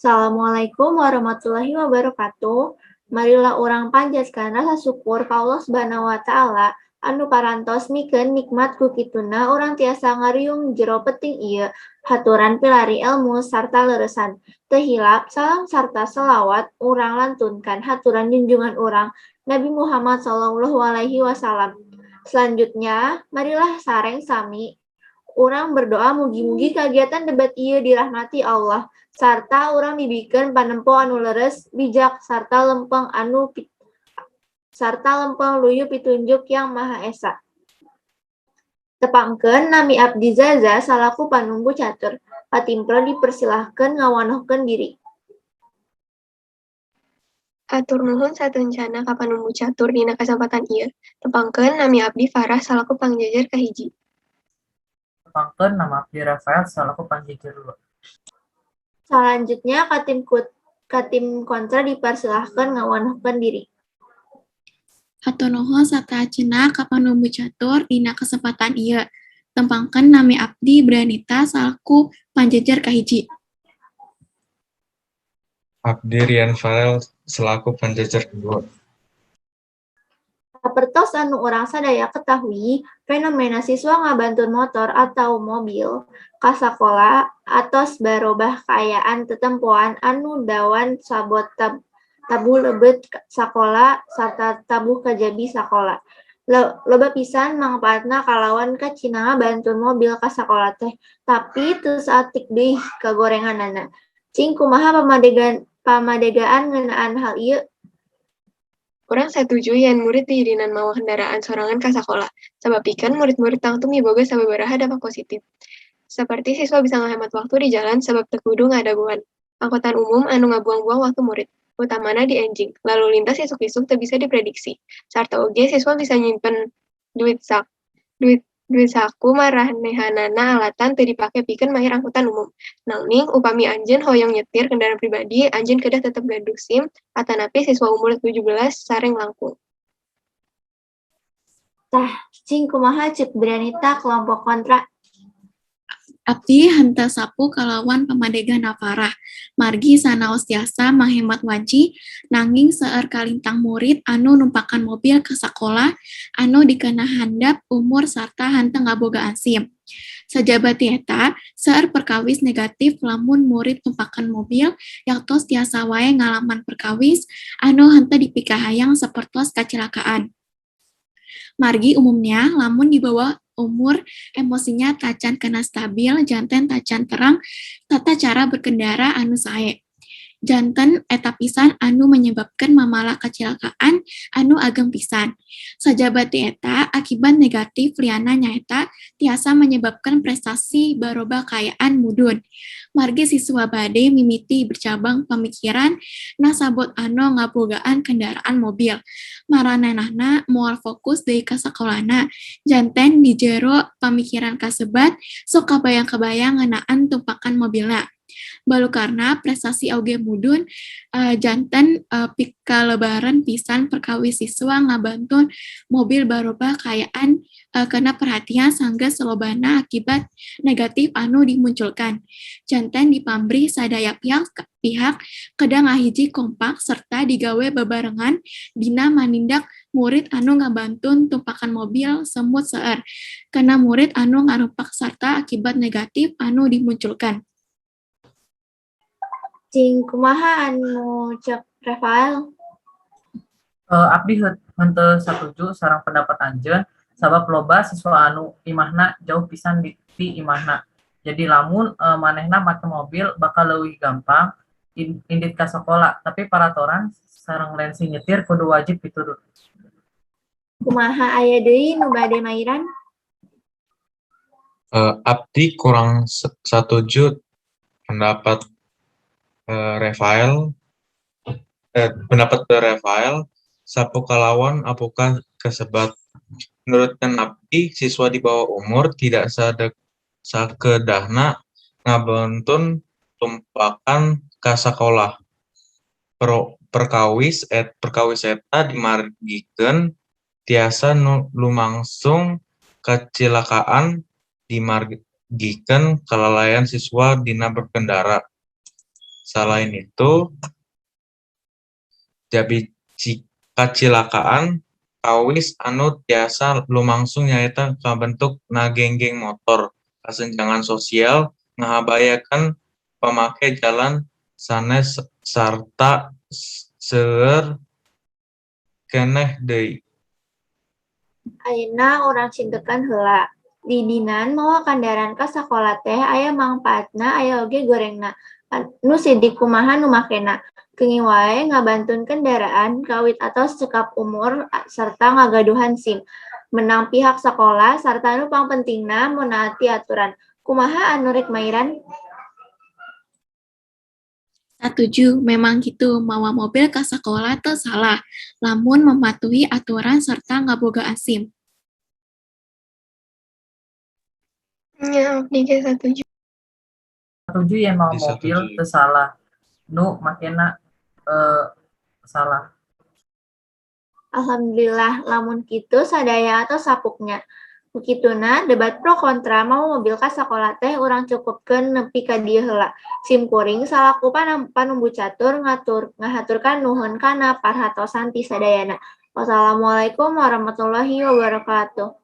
Assalamualaikum warahmatullahi wabarakatuh. Marilah urang panjatkeun rasa syukur ka Allah Subhanahu wa taala anu parantos mikeun nikmat ku kituna urang tiasa ngariung jero peting ieu haturan pilari ilmu sarta leuresan. Teu hilap salam sarta selawat urang lantunkan haturan junjungan urang Nabi Muhammad sallallahu alaihi wasallam. Selanjutnya, marilah sareng sami urang berdoa mugi-mugi kagiatan debat ieu dirahmati Allah sarta urang dibikeun panempo anu leres, bijak sarta lempeng luyu pitunjuk yang Maha Esa. Tepangkeun nami abdi Zaza salaku panunggu catur. Patimpro dipersilahkeun ngawanohkeun diri. Atur nuhun satencana ka panunggu catur dina kasempatan ieu. Tepangkeun nami abdi Farah salaku pangjajar kahiji. Tepangkeun nama abdi Rafael salaku pangjajar 2. Selanjutnya ka tim kontra dipersilahkeun ngawanohkeun diri. Hatur nuhun sateuaceuna ka panunggu catur dina kesempatan ieu. Tepangkeun nami abdi Branita salaku pangjajar kahiji. Abdi Rian Farel selaku pangjajar kedua. Sapertos anu urang sadaya ketahui, fenomena siswa ngabantun motor atau mobil ka sakola atos barobah kaayaan tetempoan anu dawan sabot tabuh lebeut sakola sarta tabuh kajabi sakola. Loba pisan mangpaatna kalawan ka cina ngabantun mobil ka sakola teh, tapi teu saeutik deui kagorenganana. Cing kumaha pamadegaan ngeunaan hal ieu? Urang satuju yen murid diirinan mawa kendaraan sorangan ka sakola, sababikeun murid-murid tangtu miboga sababaraha dampak positif. Seperti siswa bisa ngahemat waktu di jalan sabab teu kudu ngadaguan angkutan umum anu ngabuang-buang waktu murid, utamana di enjing. Lalu lintas isuk-isuk teu bisa diprediksi. Sarta oge siswa bisa nyimpen duit saku maranehanana alatan teu dipake pikeun mahir angkutan umum. Nanging upami anjeun hoyong nyetir kendaraan pribadi, anjeun kedah tetep gaduh SIM atanapi siswa umur 17 sareng langkung. Tah, cing kumaha ceuk Branita kelompok kontra? Abdi henteu sapu kalawan pamadegana Farah. Margi sanaos tiasa manghemat waji, nanging seueur kalintang murid anu numpakan mobil ke sakola anu dikeunah handap umur sarta henteu ngabogaan SIM. Sajabati eta, seueur perkawis negatif lamun murid numpakan mobil yaktos tiasa wae ngalaman perkawis anu henteu dipikahayang sapertos kacilakaan. Margi umumnya lamun di bawah umur emosinya tacan kena stabil, janten tacan terang tata cara berkendara anu sae. Janten eta pisan anu menyebabkan mamalah kecelakaan anu ageng pisan. Sajabati eta akibat negatif liana nyaeta tiasa menyebabkan prestasi barobah kaayaan mudun. Margi siswa bade mimiti bercabang pamikiran nasabot anu ngabogaan kendaraan mobil. Maranehna moal fokus deui ka sakolana. Janten di jero pamikiran kasebat sok kabayang-kabayang ngeunaan tumpakan mobilna. Balukarna prestasi oge mudun janten pika lebaran pisan perkawis siswa ngabantun mobil barobah kaayaan kena perhatian sanggeus selobana akibat negatif anu dimunculkan. Janten dipamrih sadaya pihak kedah ngahiji kompak serta digawe bebarengan dina manindak murid anu ngabantun tumpakan mobil semut seueur kana murid anu ngarumpak sarta akibat negatif anu dimunculkan. Cing kumaha anu ceuk Rafael? Abdi henteu satuju sareng pendapat anjeun sabab loba siswa anu imahna jauh pisan ti imahna. Jadi lamun manehna make mobil bakal leuwih gampang indit ka sakola, tapi paratoran sareng lensi nyetir kudu wajib pituduh. Kumaha aya deui nu bade mairan? Abdi kurang satuju pendapat Rafael sapu kalawan apakah kesebat. Menurutkan Abdi, siswa di bawah umur tidak sakedahna ngabantun tumpakan ka sakola. Perkawis eta dimargikeun tiasa lumangsung kacilakaan dimargikeun kelalaian siswa dina berkendara. Selain itu, jadi kacilakaan kawis anu tiasa lumangsung nyaeta kabentuk nagenggeng motor kasenjangan sosial ngahabayakan pemake jalan sanes sarta seueur keneh deui. Ayeuna urang cintekan heula. Di dinan mawa kendaraan ka sakola teh aya mangpaatna aya oge gorengna. Nu sidik kumaha nu makena. Keungi wae ngabantuan kendaraan kawit atos cekap umur serta ngagaduhan SIM. Menang pihak sekolah sarta anu pangpentingna menaati aturan. Kumaha anu rek mairan? Satuju, memang gitu, mawa mobil ke sekolah teu salah, lamun mematuhi aturan serta ngabogaan SIM. Ya, Abdi ge satuju. Setuju yang mau mobil Disetujui. teu salah. Nu makena salah. Alhamdulillah, lamun kitu sadaya atau sapuknya. Begituna debat pro kontra mau mobil ka sakola teh urang cukupkeun nepi ka dieu heula. Simkuring salaku panumbu catur ngahaturkan nuhun kana parhatosan ti sadayana. Wassalamualaikum warahmatullahi wabarakatuh.